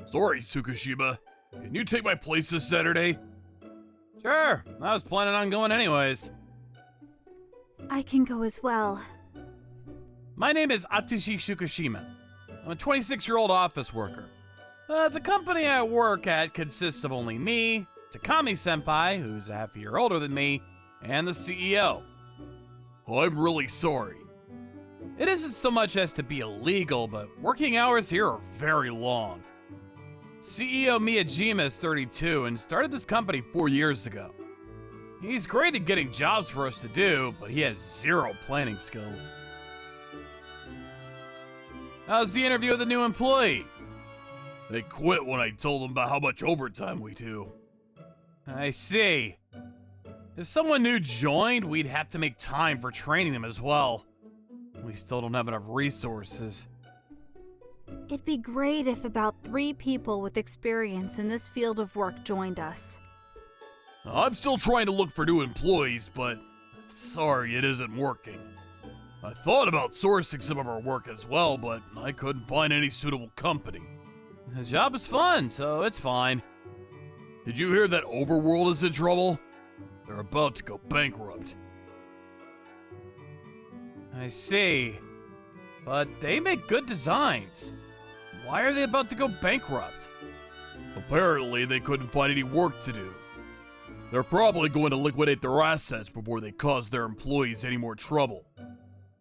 Sorry, Tsukishima. Can you take my place this Saturday? Sure, I was planning on going anyways. I can go as well. My name is Atsushi Tsukishima. I'm a 26-year-old office worker. The company I work at consists of only me, Takami-senpai, who's a half a year older than me, and the CEO. I'm really sorry. It isn't so much as to be illegal, but working hours here are very long. CEO Miyajima is 32 and started this company 4 years ago. He's great at getting jobs for us to do, but he has zero planning skills. How's the interview with the new employee? They quit when I told them about how much overtime we do. I see. If someone new joined, we'd have to make time for training them as well. We still don't have enough resources. It'd be great if about 3 people with experience in this field of work joined us. I'm still trying to look for new employees, but sorry, it isn't working. I thought about sourcing some of our work as well, but I couldn't find any suitable company. The job is fun, so it's fine. Did you hear that Overworld is in trouble? They're about to go bankrupt. I see. But they make good designs. Why are they about to go bankrupt? Apparently, they couldn't find any work to do. They're probably going to liquidate their assets before they cause their employees any more trouble.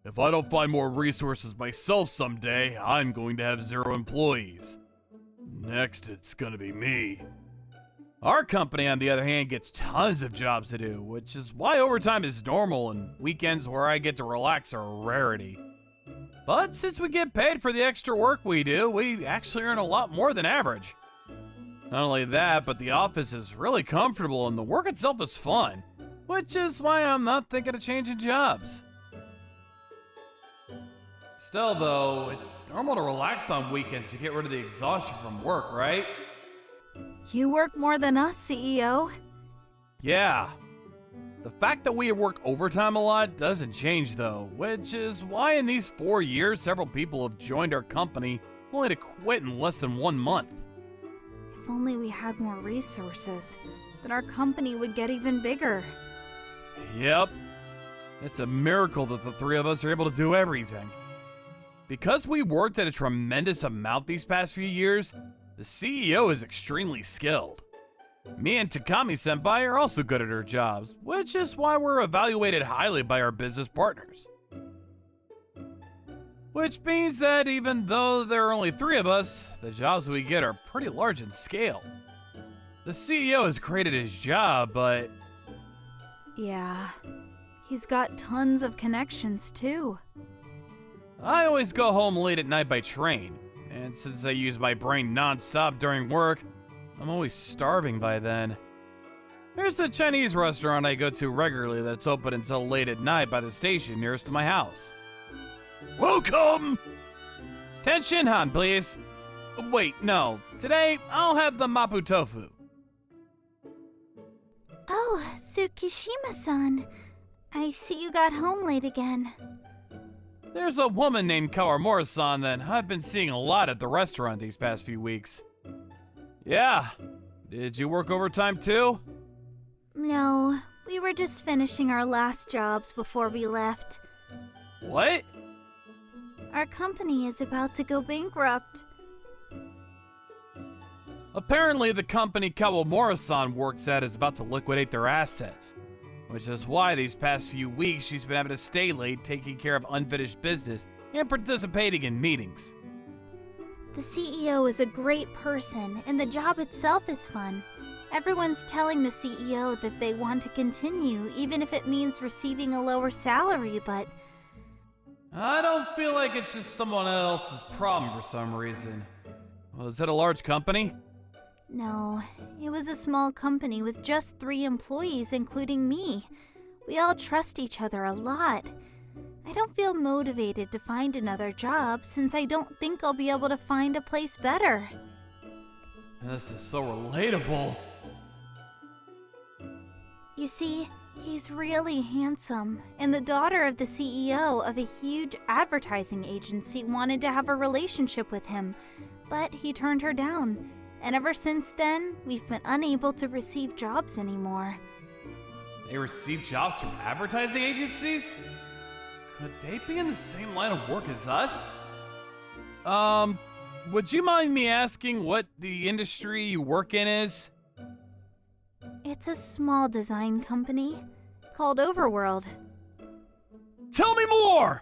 If I don't find more resources myself someday, I'm going to have 0 employees. Next, it's gonna be me. Our company, on the other hand, gets tons of jobs to do, which is why overtime is normal and weekends where I get to relax are a rarity. But since we get paid for the extra work we do, we actually earn a lot more than average. Not only that, but the office is really comfortable and the work itself is fun, which is why I'm not thinking of changing jobs. Still though, it's normal to relax on weekends to get rid of the exhaustion from work, right? You work more than us, CEO. Yeah. The fact that we work overtime a lot doesn't change though, which is why in these 4 years several people have joined our company only to quit in less than 1 month. If only we had more resources, then our company would get even bigger. Yep. It's a miracle that the 3 of us are able to do everything. Because we worked at a tremendous amount these past few years, the CEO is extremely skilled. Me and Takami-senpai are also good at our jobs, which is why we're evaluated highly by our business partners. Which means that even though there are only 3 of us, the jobs we get are pretty large in scale. The CEO is great at his job, but... Yeah, he's got tons of connections too. I always go home late at night by train, and since I use my brain non-stop during work, I'm always starving by then. There's a Chinese restaurant I go to regularly that's open until late at night by the station nearest to my house. Welcome! 10 Shinhan, please. Wait, no. Today, I'll have the Mapo Tofu. Oh, Tsukishima-san. I see you got home late again. There's a woman named Kawamura-san that I've been seeing a lot at the restaurant these past few weeks. Yeah. Did you work overtime too? No, we were just finishing our last jobs before we left. What? Our company is about to go bankrupt. Apparently, the company Kawamura-san works at is about to liquidate their assets, which is why these past few weeks she's been having to stay late taking care of unfinished business and participating in meetings. The CEO is a great person, and the job itself is fun. Everyone's telling the CEO that they want to continue, even if it means receiving a lower salary, but... I don't feel like it's just someone else's problem for some reason. Was it a large company? No, it was a small company with just 3 employees, including me. We all trust each other a lot. I don't feel motivated to find another job since I don't think I'll be able to find a place better. This is so relatable. You see, He's really handsome, and the daughter of the CEO of a huge advertising agency wanted to have a relationship with him, but he turned her down. And ever since then, we've been unable to receive jobs anymore. They receive jobs from advertising agencies? Could they be in the same line of work as us? Would you mind me asking what the industry you work in is? It's a small design company called Overworld. Tell me more!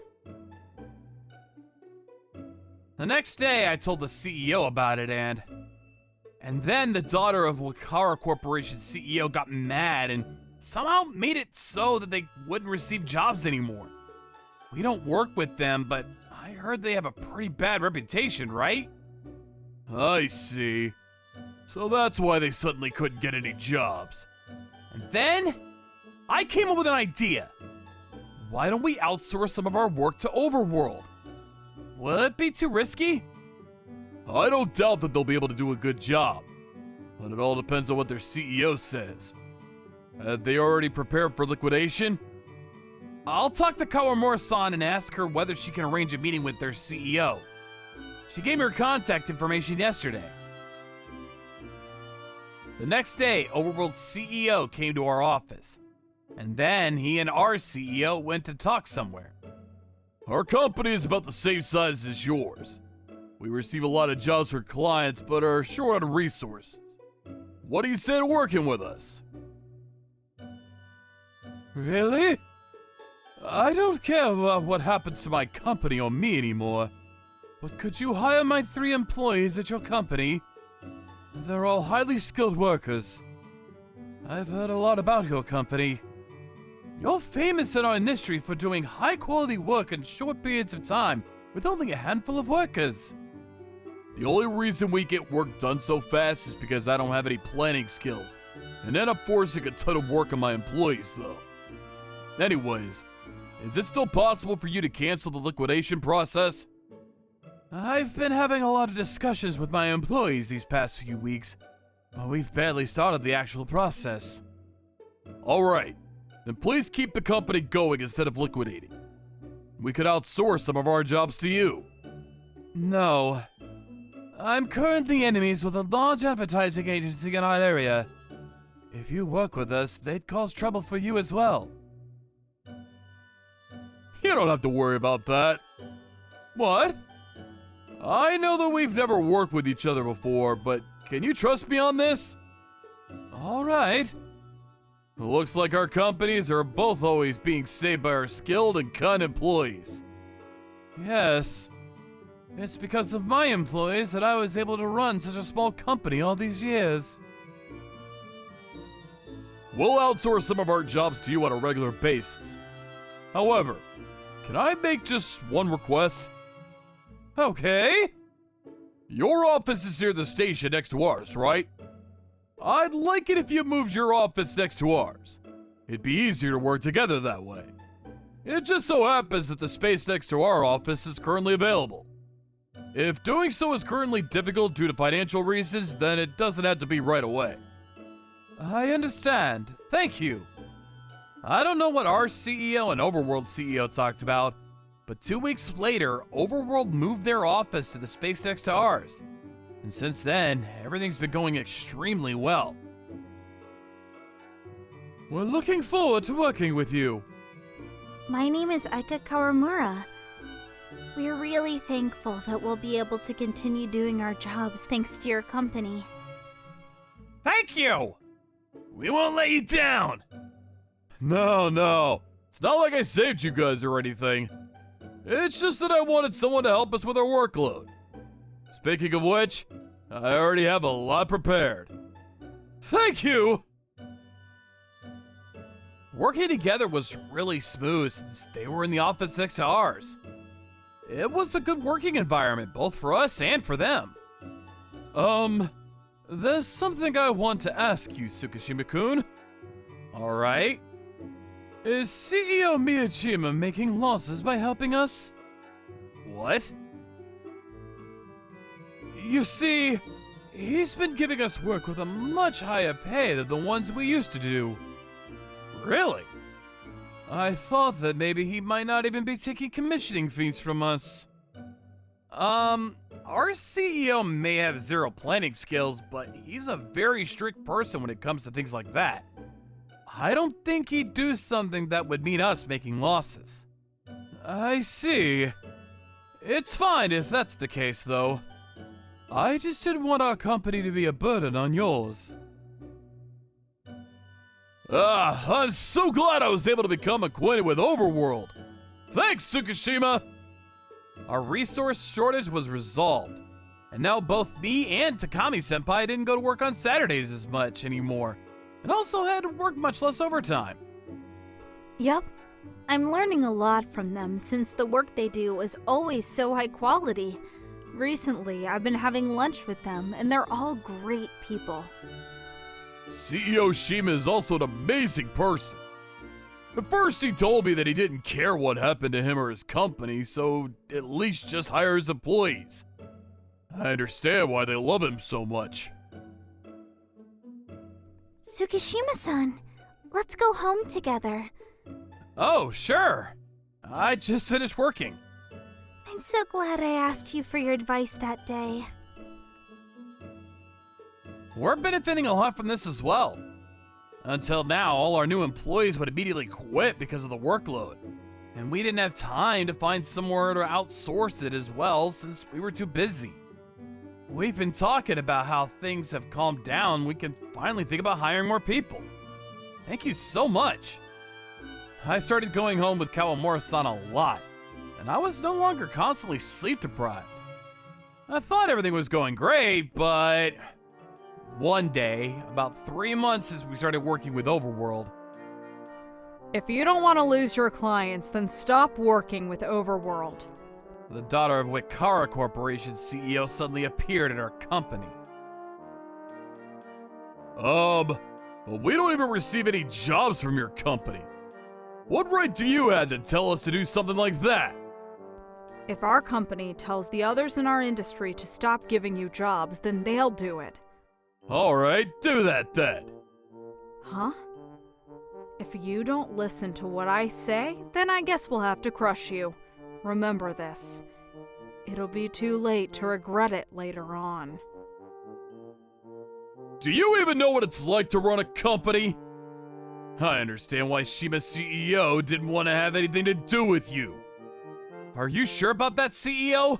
The next day, I told the CEO about it, and then the daughter of Wakara Corporation's CEO got mad and somehow made it so that they wouldn't receive jobs anymore. We don't work with them, but I heard they have a pretty bad reputation, right? I see. So that's why they suddenly couldn't get any jobs. And then, I came up with an idea. Why don't we outsource some of our work to Overworld? Will it be too risky? I don't doubt that they'll be able to do a good job, but it all depends on what their CEO says. Have they already prepared for liquidation? I'll talk to Kawamura-san and ask her whether she can arrange a meeting with their CEO. She gave me her contact information yesterday. The next day, Overworld's CEO came to our office, and then he and our CEO went to talk somewhere. Our company is about the same size as yours. We receive a lot of jobs for clients, but are short on resources. What do you say to working with us? Really? I don't care about what happens to my company or me anymore. But could you hire my 3 employees at your company? They're all highly skilled workers. I've heard a lot about your company. You're famous in our industry for doing high-quality work in short periods of time with only a handful of workers. The only reason we get work done so fast is because I don't have any planning skills, and end up forcing a ton of work on my employees, though. Anyways, is it still possible for you to cancel the liquidation process? I've been having a lot of discussions with my employees these past few weeks, but we've barely started the actual process. Alright, then please keep the company going instead of liquidating. We could outsource some of our jobs to you. No. I'm currently enemies with a large advertising agency in our area. If you work with us, they'd cause trouble for you as well. You don't have to worry about that. What? I know that we've never worked with each other before, but can you trust me on this? Alright. Looks like our companies are both always being saved by our skilled and kind employees. Yes. It's because of my employees that I was able to run such a small company all these years. We'll outsource some of our jobs to you on a regular basis. However, can I make just one request? Okay. Your office is near the station next to ours, right? I'd like it if you moved your office next to ours. It'd be easier to work together that way. It just so happens that the space next to our office is currently available. If doing so is currently difficult due to financial reasons, then it doesn't have to be right away. I understand. Thank you. I don't know what our CEO and Overworld CEO talked about, but 2 weeks later, Overworld moved their office to the space next to ours. And since then, everything's been going extremely well. We're looking forward to working with you. My name is Aika Kawamura. We're really thankful that we'll be able to continue doing our jobs thanks to your company. Thank you! We won't let you down! No. It's not like I saved you guys or anything. It's just that I wanted someone to help us with our workload. Speaking of which, I already have a lot prepared. Thank you! Working together was really smooth since they were in the office next to ours. It was a good working environment, both for us and for them. There's something I want to ask you, Tsukishima-kun. Alright. Is CEO Miyajima making losses by helping us? What? You see, he's been giving us work with a much higher pay than the ones we used to do. Really? I thought that maybe he might not even be taking commissioning fees from us. Our CEO may have zero planning skills, but he's a very strict person when it comes to things like that. I don't think he'd do something that would mean us making losses. I see. It's fine if that's the case, though. I just didn't want our company to be a burden on yours. I'm so glad I was able to become acquainted with Overworld. Thanks, Tsukishima! Our resource shortage was resolved, and now both me and Takami-senpai didn't go to work on Saturdays as much anymore, and also had to work much less overtime. Yup. I'm learning a lot from them since the work they do is always so high quality. Recently, I've been having lunch with them, and they're all great people. CEO Shima is also an amazing person. At first he told me that he didn't care what happened to him or his company, so at least just hire his employees. I understand why they love him so much. Tsukishima-san, let's go home together. Oh, sure. I just finished working. I'm so glad I asked you for your advice that day. We're benefiting a lot from this as well. Until now, all our new employees would immediately quit because of the workload. And we didn't have time to find somewhere to outsource it as well since we were too busy. We've been talking about how things have calmed down. We can finally think about hiring more people. Thank you so much. I started going home with Kawamura-san a lot, and I was no longer constantly sleep deprived. I thought everything was going great, but one day, about 3 months as we started working with Overworld. If you don't want to lose your clients, then stop working with Overworld. The daughter of Wikara Corporation's CEO suddenly appeared at our company. But we don't even receive any jobs from your company. What right do you have to tell us to do something like that? If our company tells the others in our industry to stop giving you jobs, then they'll do it. Alright, do that then. Huh? If you don't listen to what I say, then I guess we'll have to crush you. Remember this. It'll be too late to regret it later on. Do you even know what it's like to run a company? I understand why Shima's CEO didn't want to have anything to do with you. Are you sure about that, CEO?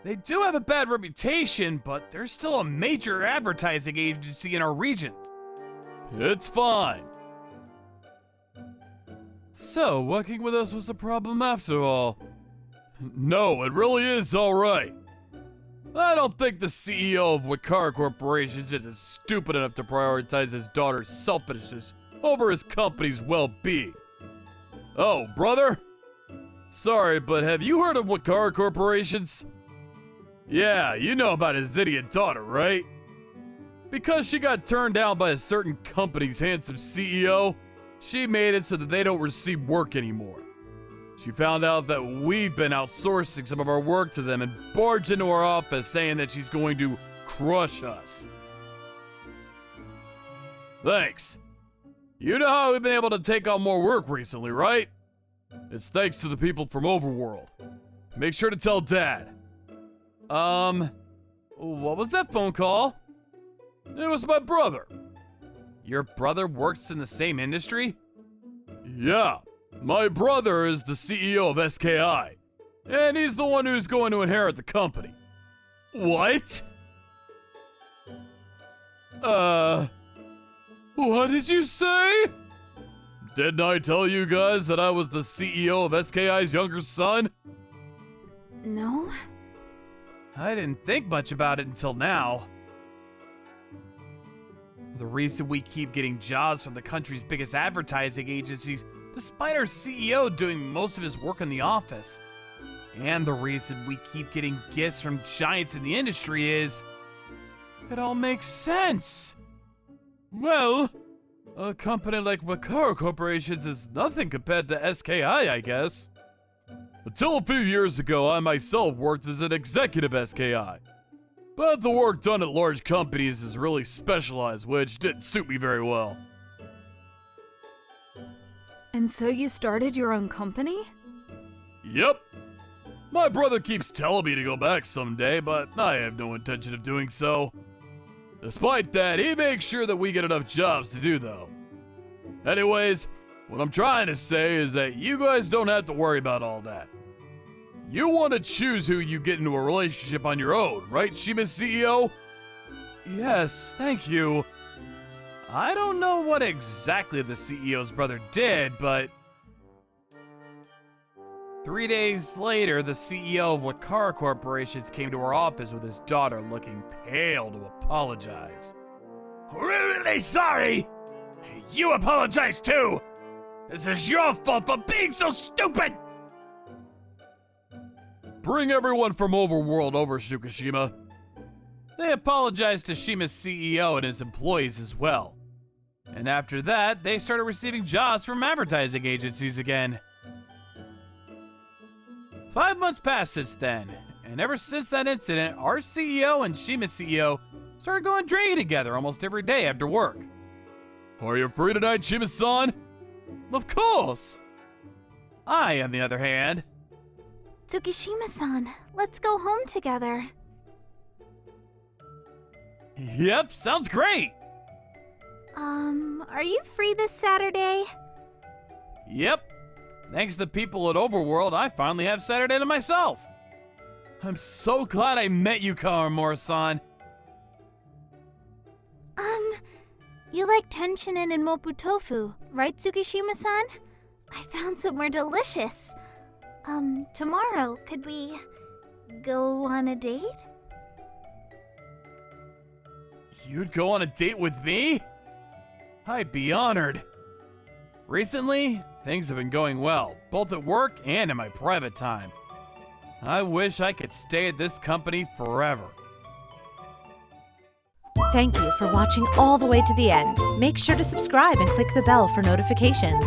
They do have a bad reputation, but they're still a major advertising agency in our region. It's fine. So, working with us was a problem after all. No, it really is alright. I don't think the CEO of Wikara Corporation is just stupid enough to prioritize his daughter's selfishness over his company's well-being. Oh, brother? Sorry, but have you heard of Wikara Corporations? Yeah, you know about his idiot daughter, right? Because she got turned down by a certain company's handsome CEO, she made it so that they don't receive work anymore. She found out that we've been outsourcing some of our work to them and barged into our office saying that she's going to crush us. Thanks. You know how we've been able to take on more work recently, right? It's thanks to the people from Overworld. Make sure to tell Dad. What was that phone call? It was my brother. Your brother works in the same industry? Yeah. My brother is the CEO of SKI, and he's the one who's going to inherit the company. What? What did you say? Didn't I tell you guys that I was the CEO of SKI's younger son? No? I didn't think much about it until now. The reason we keep getting jobs from the country's biggest advertising agencies, despite our CEO doing most of his work in the office. And the reason we keep getting gifts from giants in the industry is... it all makes sense. Well, a company like Wikara Corporations is nothing compared to SKI, I guess. Until a few years ago, I myself worked as an executive SKI. But the work done at large companies is really specialized, which didn't suit me very well. And so you started your own company? Yep. My brother keeps telling me to go back someday, but I have no intention of doing so. Despite that, he makes sure that we get enough jobs to do, though. Anyways, what I'm trying to say is that you guys don't have to worry about all that. You want to choose who you get into a relationship on your own, right, Shima CEO? Yes, thank you. I don't know what exactly the CEO's brother did, but 3 days later, the CEO of Wakara Corporations came to our office with his daughter looking pale to apologize. Really sorry! You apologize too! This is your fault for being so stupid! Bring everyone from Overworld over, Shukashima. They apologized to Shima's CEO and his employees as well. And after that, they started receiving jobs from advertising agencies again. 5 months passed since then, and ever since that incident, our CEO and Shima's CEO started going drinking together almost every day after work. Are you free tonight, Shima-san? Of course! I, on the other hand... Tsukishima-san, let's go home together. Yep, sounds great! Are you free this Saturday? Yep. Thanks to the people at Overworld, I finally have Saturday to myself. I'm so glad I met you, Kawamura-san. You like tenshinen and mopu tofu, right, Tsukishima-san? I found somewhere delicious. Tomorrow, could we go on a date? You'd go on a date with me? I'd be honored. Recently, things have been going well, both at work and in my private time. I wish I could stay at this company forever. Thank you for watching all the way to the end. Make sure to subscribe and click the bell for notifications.